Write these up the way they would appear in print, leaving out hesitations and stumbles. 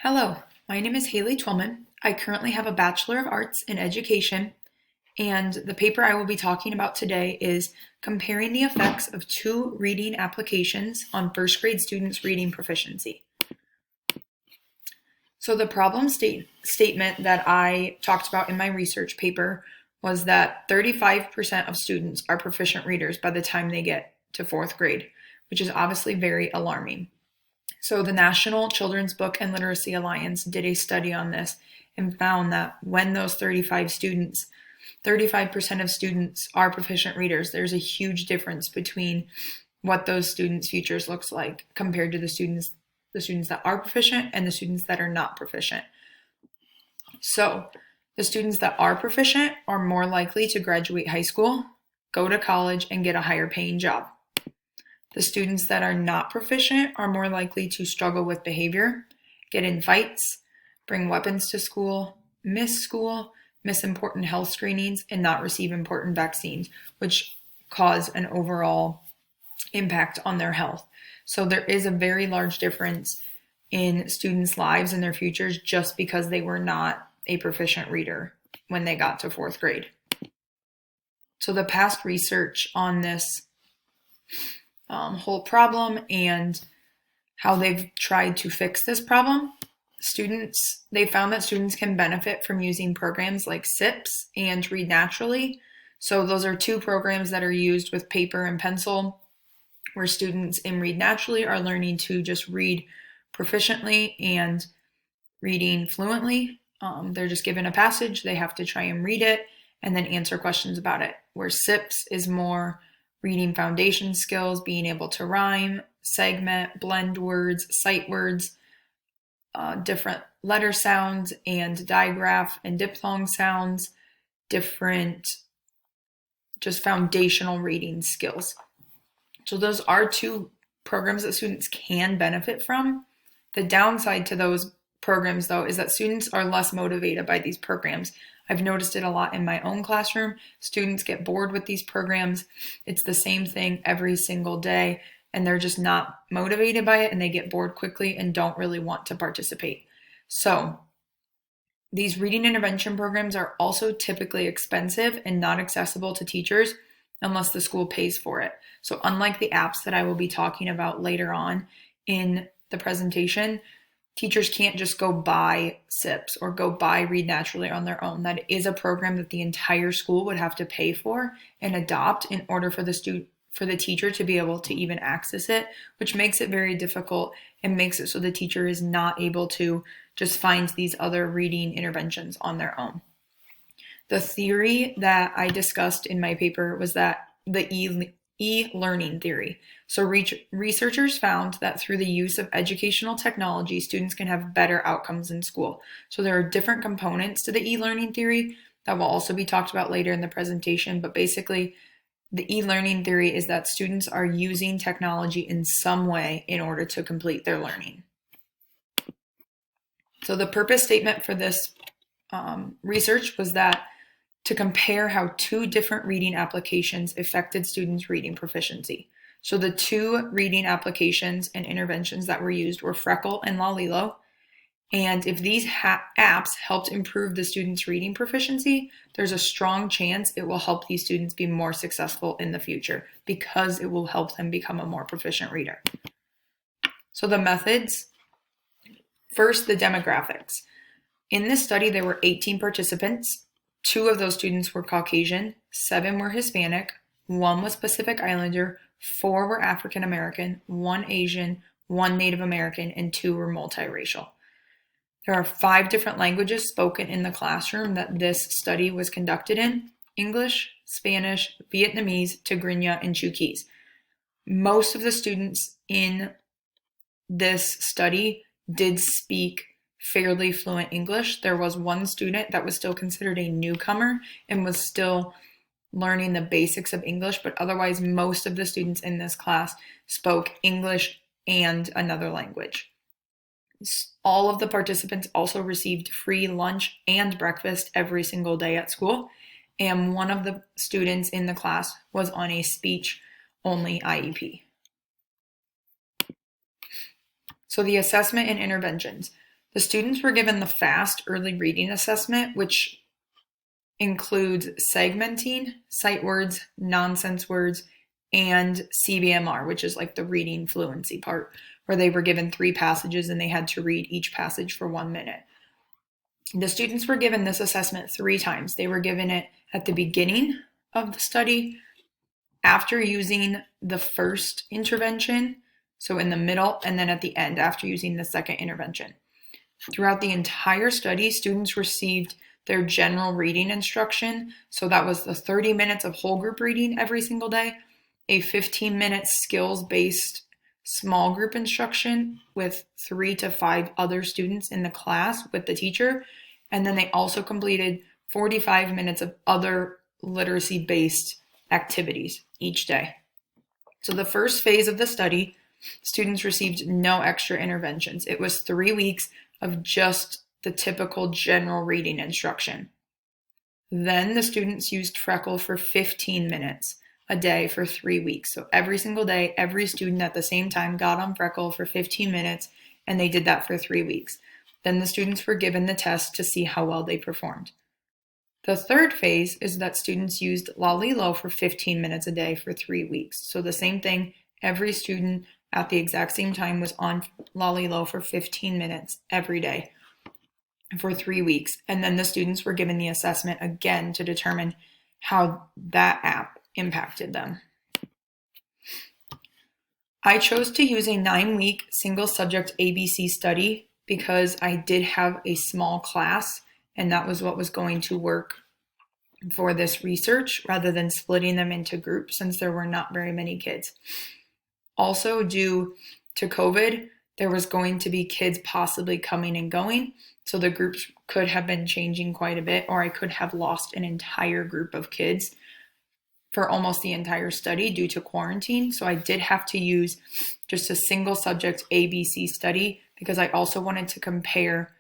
Hello, my name is Haley Twillman. I currently have a Bachelor of Arts in Education, and the paper I will be talking about today is comparing the effects of two reading applications on first grade students' reading proficiency. So the problem statement that I talked about in my research paper was that 35% of students are proficient readers by the time they get to fourth grade, which is obviously very alarming. So the National Children's Book and Literacy Alliance did a study on this and found that when those 35% of students are proficient readers, there's a huge difference between what those students' futures looks like compared to the students that are proficient and the students that are not proficient. So the students that are proficient are more likely to graduate high school, go to college, and get a higher paying job. The students that are not proficient are more likely to struggle with behavior, get in fights, bring weapons to school, miss important health screenings, and not receive important vaccines, which cause an overall impact on their health. So there is a very large difference in students' lives and their futures just because they were not a proficient reader when they got to fourth grade. So the past research on this whole problem and how they've tried to fix this problem, they found that students can benefit from using programs like SIPs and Read Naturally. So those are two programs that are used with paper and pencil, where students in Read Naturally are learning to just read proficiently and reading fluently. They're just given a passage, they have to try and read it and then answer questions about it, where SIPs is more reading foundation skills, being able to rhyme, segment, blend words, sight words, different letter sounds and digraph and diphthong sounds, different just foundational reading skills. So those are two programs that students can benefit from. The downside to those programs, though, is that students are less motivated by these programs. I've noticed it a lot in my own classroom. Students get bored with these programs. It's the same thing every single day, and they're just not motivated by it, and they get bored quickly and don't really want to participate. So these reading intervention programs are also typically expensive and not accessible to teachers unless the school pays for it. So unlike the apps that I will be talking about later on in the presentation, teachers can't just go buy SIPs or go buy Read Naturally on their own. That is a program that the entire school would have to pay for and adopt in order for the teacher to be able to even access it, which makes it very difficult and makes it so the teacher is not able to just find these other reading interventions on their own. The theory that I discussed in my paper was that the e-learning theory. So researchers found that through the use of educational technology, students can have better outcomes in school. So there are different components to the e-learning theory that will also be talked about later in the presentation, but basically the e-learning theory is that students are using technology in some way in order to complete their learning. So the purpose statement for this research was that to compare how two different reading applications affected students' reading proficiency. So the two reading applications and interventions that were used were Freckle and Lalilo. And if these apps helped improve the students' reading proficiency, there's a strong chance it will help these students be more successful in the future because it will help them become a more proficient reader. So the methods, first, the demographics. In this study, there were 18 participants. 2 of those students were Caucasian, 7 were Hispanic, 1 was Pacific Islander, 4 were African American, 1 Asian, 1 Native American, and 2 were multiracial. There are 5 different languages spoken in the classroom that this study was conducted in: English, Spanish, Vietnamese, Tigrinya, and Chuukese. Most of the students in this study did speak fairly fluent English. There was 1 student that was still considered a newcomer and was still learning the basics of English, but otherwise most of the students in this class spoke English and another language. All of the participants also received free lunch and breakfast every single day at school, and one of the students in the class was on a speech-only IEP. So the assessment and interventions. The students were given the FAST early reading assessment, which includes segmenting, sight words, nonsense words, and CBMR, which is like the reading fluency part, where they were given 3 passages and they had to read each passage for 1 minute. The students were given this assessment 3 times. They were given it at the beginning of the study, after using the first intervention, so in the middle, and then at the end after using the second intervention. Throughout the entire study, students received their general reading instruction. So that was the 30 minutes of whole group reading every single day, a 15-minute skills-based small group instruction with 3 to 5 other students in the class with the teacher. And then they also completed 45 minutes of other literacy-based activities each day. So the first phase of the study, students received no extra interventions. It was 3 weeks of just the typical general reading instruction. Then the students used Freckle for 15 minutes a day for 3 weeks. So every single day, every student at the same time got on Freckle for 15 minutes, and they did that for 3 weeks. Then the students were given the test to see how well they performed. The third phase is that students used Lalilo for 15 minutes a day for 3 weeks. So the same thing, every student at the exact same time was on Lalilo for 15 minutes every day for 3 weeks. And then the students were given the assessment again to determine how that app impacted them. I chose to use a 9-week single subject ABC study because I did have a small class, and that was what was going to work for this research rather than splitting them into groups since there were not very many kids. Also, due to COVID, there was going to be kids possibly coming and going, so the groups could have been changing quite a bit, or I could have lost an entire group of kids for almost the entire study due to quarantine. So I did have to use just a single subject ABC study because I also wanted to compare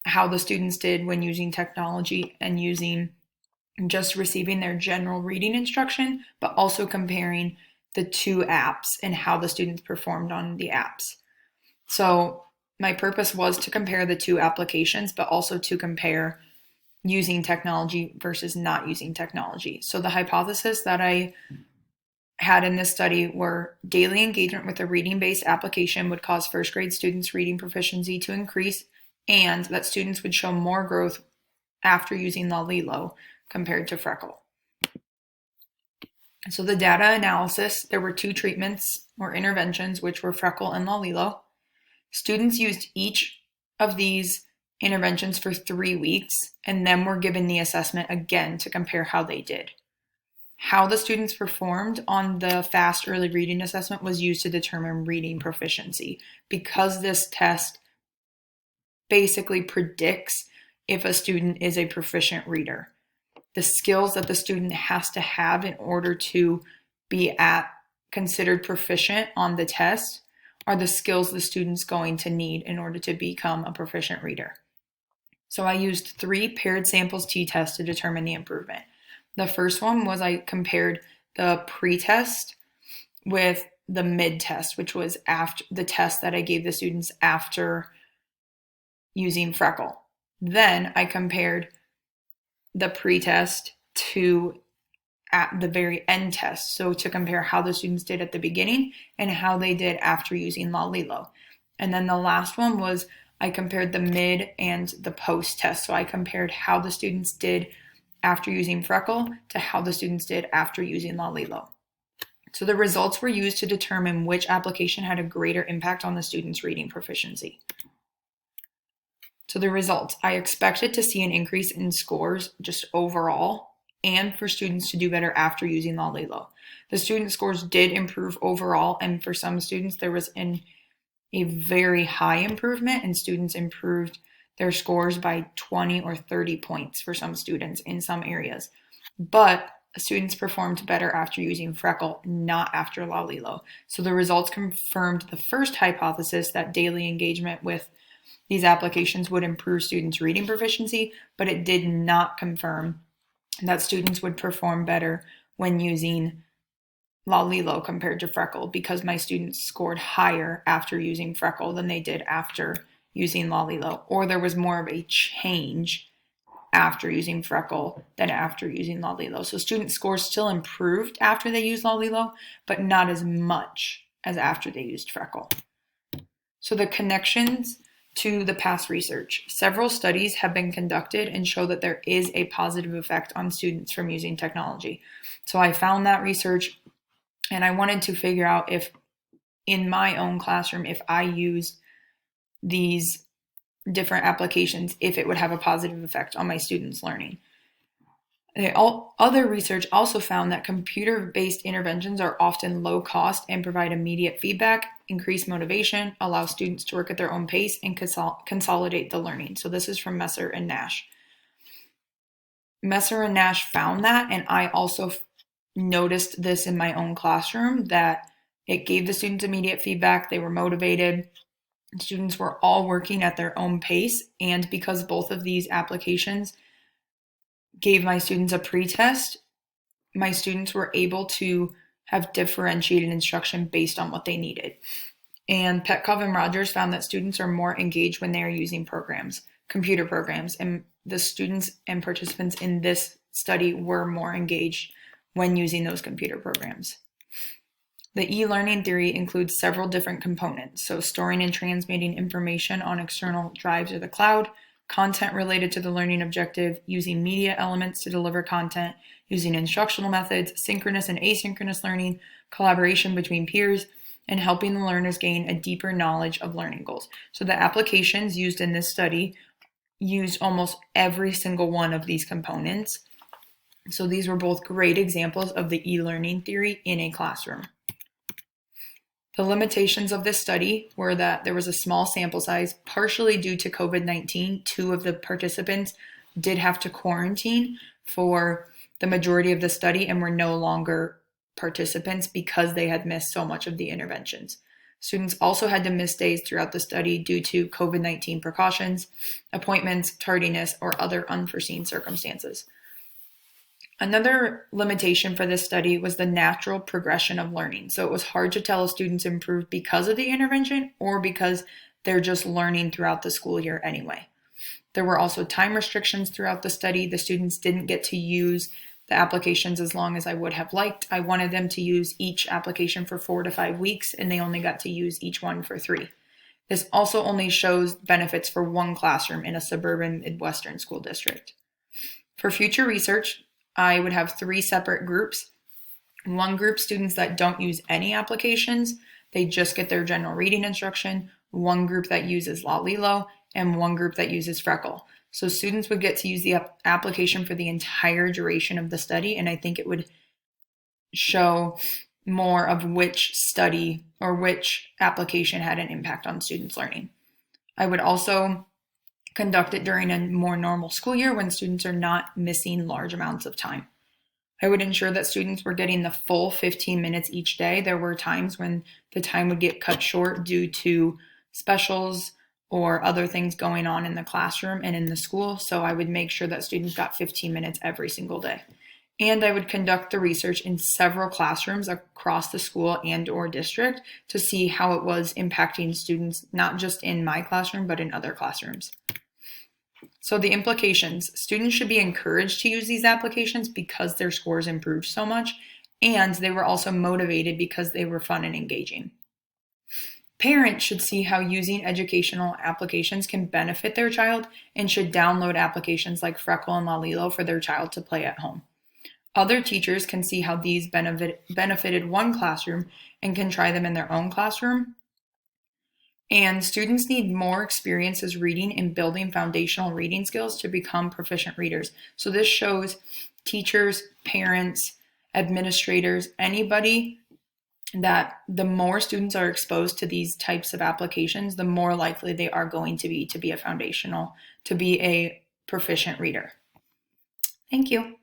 how the students did when using technology and using just receiving their general reading instruction, but also comparing the 2 apps and how the students performed on the apps. So my purpose was to compare the 2 applications, but also to compare using technology versus not using technology. So the hypothesis that I had in this study were daily engagement with a reading-based application would cause first grade students' reading proficiency to increase, and that students would show more growth after using Lalilo compared to Freckle. So the data analysis, there were 2 treatments or interventions, which were Freckle and Lalilo. Students used each of these interventions for 3 weeks and then were given the assessment again to compare how they did. How the students performed on the FAST early reading assessment was used to determine reading proficiency because this test basically predicts if a student is a proficient reader. The skills that the student has to have in order to be considered proficient on the test are the skills the student's going to need in order to become a proficient reader. So I used 3 paired samples t-tests to determine the improvement. The first one was I compared the pre-test with the mid-test, which was after the test that I gave the students after using Freckle. Then I compared the pre-test to at the very end test. So to compare how the students did at the beginning and how they did after using Lalilo. And then the last one was I compared the mid and the post test. So I compared how the students did after using Freckle to how the students did after using Lalilo. So the results were used to determine which application had a greater impact on the students' reading proficiency. So the results, I expected to see an increase in scores just overall and for students to do better after using Lalilo. The student scores did improve overall, and for some students there was a very high improvement, and students improved their scores by 20 or 30 points for some students in some areas. But students performed better after using Freckle, not after Lalilo. So the results confirmed the first hypothesis that daily engagement with these applications would improve students' reading proficiency, but it did not confirm that students would perform better when using Lalilo compared to Freckle, because my students scored higher after using Freckle than they did after using Lalilo, or there was more of a change after using Freckle than after using Lalilo. So student scores still improved after they used Lalilo, but not as much as after they used Freckle. So the connections to the past research. Several studies have been conducted and show that there is a positive effect on students from using technology. So I found that research and I wanted to figure out if in my own classroom, if I used these different applications, if it would have a positive effect on my students' learning. Other research also found that computer-based interventions are often low cost and provide immediate feedback, increase motivation, allow students to work at their own pace, and consolidate the learning. So this is from Messer and Nash. Messer and Nash found that, and I also noticed this in my own classroom, that it gave the students immediate feedback, they were motivated, students were all working at their own pace, and because both of these applications gave my students a pretest, my students were able to have differentiated instruction based on what they needed. And Petkov and Rogers found that students are more engaged when they are using programs, computer programs, and the students and participants in this study were more engaged when using those computer programs. The e-learning theory includes several different components, so storing and transmitting information on external drives or the cloud, content related to the learning objective, using media elements to deliver content, using instructional methods, synchronous and asynchronous learning, collaboration between peers, and helping the learners gain a deeper knowledge of learning goals. So the applications used in this study used almost every single one of these components. So these were both great examples of the e-learning theory in a classroom. The limitations of this study were that there was a small sample size, partially due to COVID-19. 2 of the participants did have to quarantine for the majority of the study and were no longer participants because they had missed so much of the interventions. Students also had to miss days throughout the study due to COVID-19 precautions, appointments, tardiness, or other unforeseen circumstances. Another limitation for this study was the natural progression of learning. So it was hard to tell if students improved because of the intervention or because they're just learning throughout the school year anyway. There were also time restrictions throughout the study. The students didn't get to use the applications as long as I would have liked. I wanted them to use each application for 4 to 5 weeks, and they only got to use each one for 3. This also only shows benefits for one classroom in a suburban Midwestern school district. For future research, I would have 3 separate groups. One group, students that don't use any applications, they just get their general reading instruction. One group that uses Lalilo, and one group that uses Freckle. So students would get to use the application for the entire duration of the study, and I think it would show more of which study or which application had an impact on students' learning. I would also conduct it during a more normal school year when students are not missing large amounts of time. I would ensure that students were getting the full 15 minutes each day. There were times when the time would get cut short due to specials or other things going on in the classroom and in the school, so I would make sure that students got 15 minutes every single day. And I would conduct the research in several classrooms across the school and or district to see how it was impacting students, not just in my classroom, but in other classrooms. So the implications, students should be encouraged to use these applications because their scores improved so much, and they were also motivated because they were fun and engaging. Parents should see how using educational applications can benefit their child and should download applications like Freckle and Lalilo for their child to play at home. Other teachers can see how these benefited one classroom and can try them in their own classroom. And students need more experiences reading and building foundational reading skills to become proficient readers. So this shows teachers, parents, administrators, anybody, that the more students are exposed to these types of applications, the more likely they are going to be a proficient reader. Thank you.